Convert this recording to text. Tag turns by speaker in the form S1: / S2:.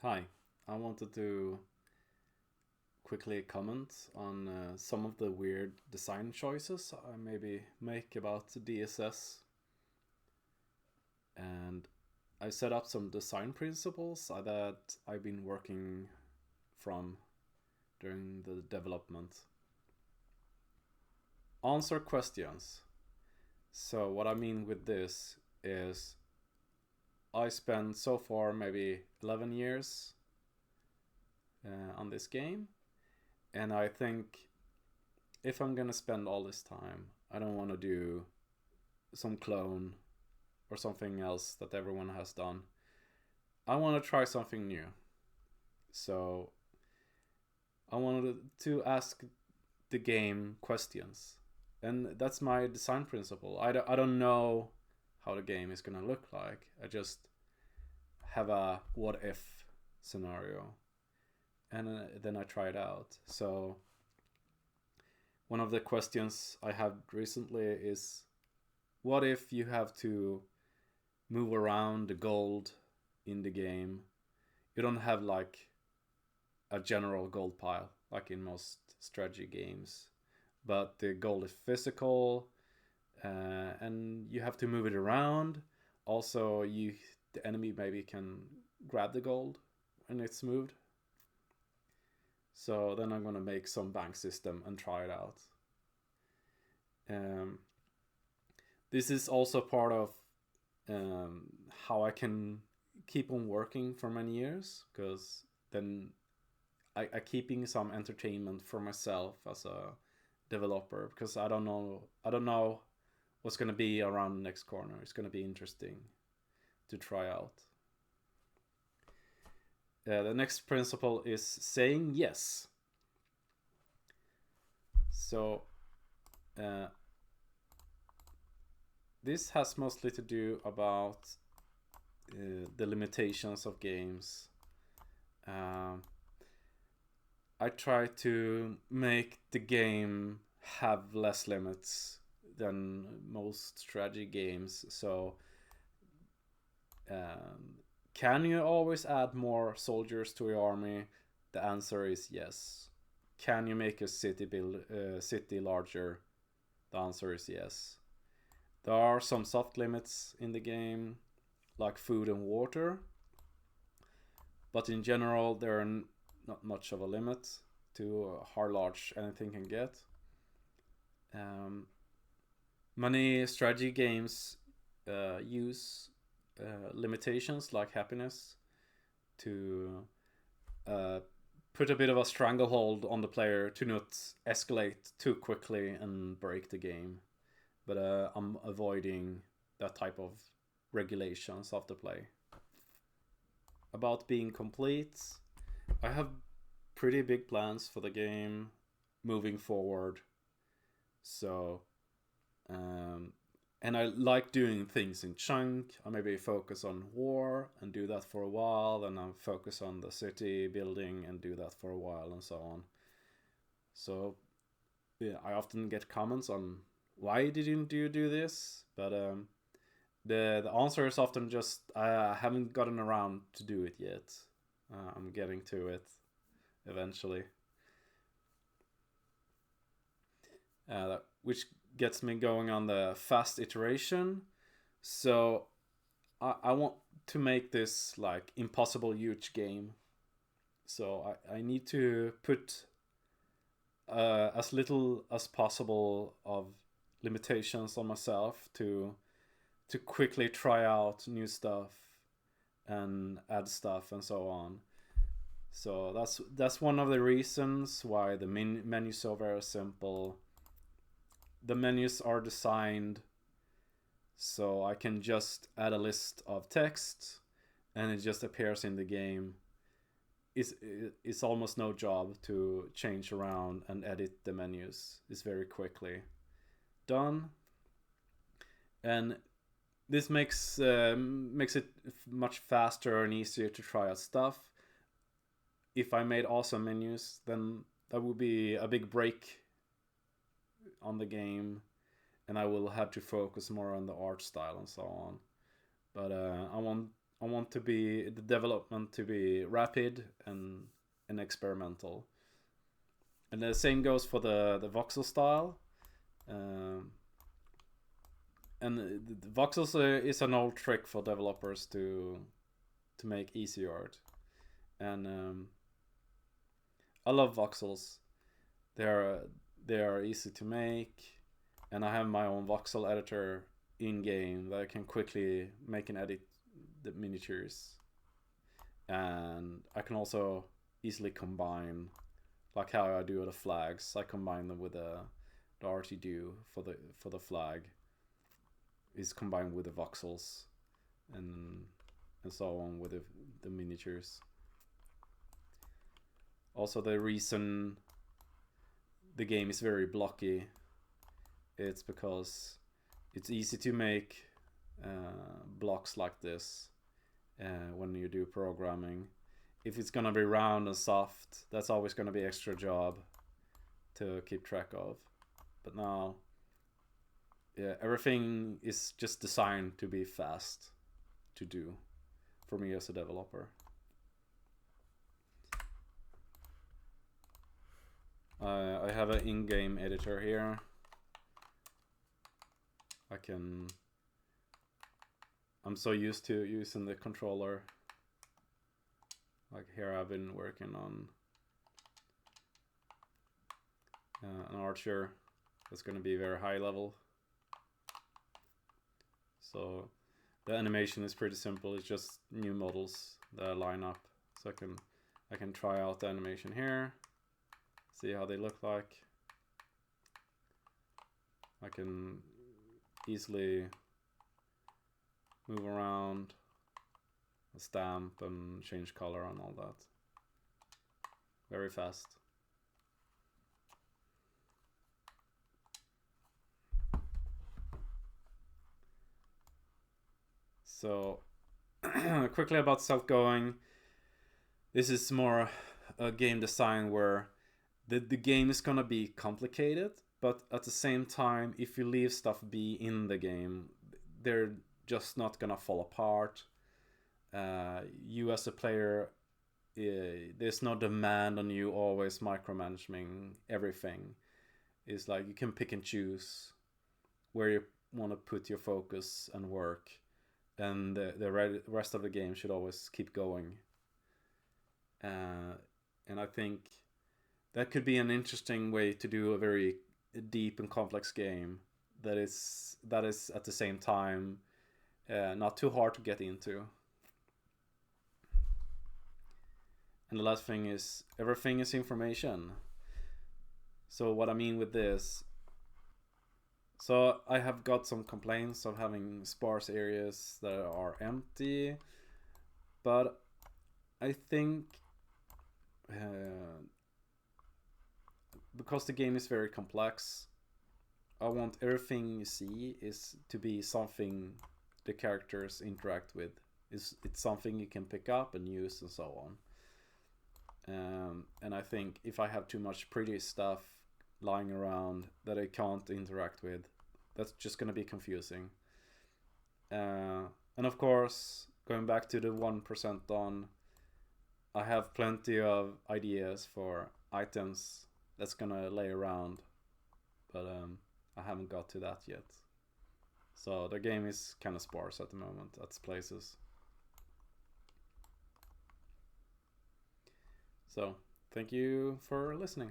S1: Hi, I wanted to quickly comment on some of the weird design choices I maybe make about DSS. And I set up some design principles that I've been working from during the development. Answer questions. So, what I mean with this is I spent so far maybe 11 years on this game, and I think if I'm gonna spend all this time, I don't want to do some clone or something else that everyone has done. I want to try something new. So I wanted to ask the game questions. And that's my design principle. I don't know how the game is going to look like. I just have a what if scenario. And then I try it out. So one of the questions I had recently is what if you have to move around the gold in the game? You don't have like a general gold pile like in most strategy games, but the gold is physical, and you have to move it around. Also, the enemy maybe can grab the gold when it's moved. So then I'm gonna make some bank system and try it out. Um, this is also part of how I can keep on working for many years, because then I keeping some entertainment for myself as a developer, because I don't know what's gonna be around the next corner. It's gonna be interesting to try out. The next principle is saying yes. So uh, this has mostly to do about the limitations of games. Um, I try to make the game have less limits than most strategy games. So, can you always add more soldiers to your army? The answer is yes. Can you make a city larger? The answer is yes. There are some soft limits in the game, like food and water, but in general, there are not much of a limit to how large anything can get. Um, Many strategy games use limitations like happiness to uh, put a bit of a stranglehold on the player to not escalate too quickly and break the game. But I'm avoiding that type of regulations of the play. About being complete, I have pretty big plans for the game moving forward. So, um, and I like doing things in chunk. I maybe focus on war and do that for a while, then I focus on the city building and do that for a while, and so on. So, yeah, I often get comments on why didn't you do this, but the answer is often just I haven't gotten around to do it yet. I'm getting to it eventually. Which gets me going on the fast iteration. So I want to make this like impossible huge game. So I need to put as little as possible of limitations on myself to quickly try out new stuff and add stuff and so on. So that's one of the reasons why the menus are very simple. The menus are designed so I can just add a list of text and it just appears in the game. It's almost no job to change around and edit the menus. It's very quickly done, and this makes it much faster and easier to try out stuff. If I made awesome menus, then that would be a big break on the game, and I will have to focus more on the art style and so on. But I want the development to be rapid and experimental. And the same goes for the voxel style. And the voxels is an old trick for developers to make easy art. And I love voxels. They are easy to make, and I have my own voxel editor in game that I can quickly make and edit the miniatures. And I can also easily combine, like how I do the flags. I combine them with the RTDo for the flag is combined with the voxels, and so on with the miniatures. Also, the reason the game is very blocky, it's because it's easy to make blocks like this when you do programming. If it's gonna be round and soft, that's always gonna be extra job to keep track of. But now, yeah, everything is just designed to be fast to do for me as a developer. I have an in-game editor here. I'm so used to using the controller. Like here I've been working on an archer that's going to be very high level. So the animation is pretty simple. It's just new models that line up. So I can try out the animation here, see how they look like. I can easily move around, stamp and change color and all that. Very fast. So quickly about self-going. This is more a game design where the game is gonna be complicated, but at the same time, if you leave stuff be in the game, they're just not gonna fall apart. You as a player, there's no demand on you always micromanaging everything. It's like you can pick and choose where you want to put your focus and work, and the rest of the game should always keep going. And I think that could be an interesting way to do a very deep and complex game that is at the same time not too hard to get into. And the last thing is, everything is information. So what I mean with this, so I have got some complaints of having sparse areas that are empty, but I think because the game is very complex, I want everything you see is to be something the characters interact with. It's something you can pick up and use and so on. And I think if I have too much pretty stuff lying around that I can't interact with, that's just going to be confusing. And of course, going back to the 1% done, I have plenty of ideas for items that's going to lay around, but I haven't got to that yet. So the game is kind of sparse at the moment at places. So, thank you for listening.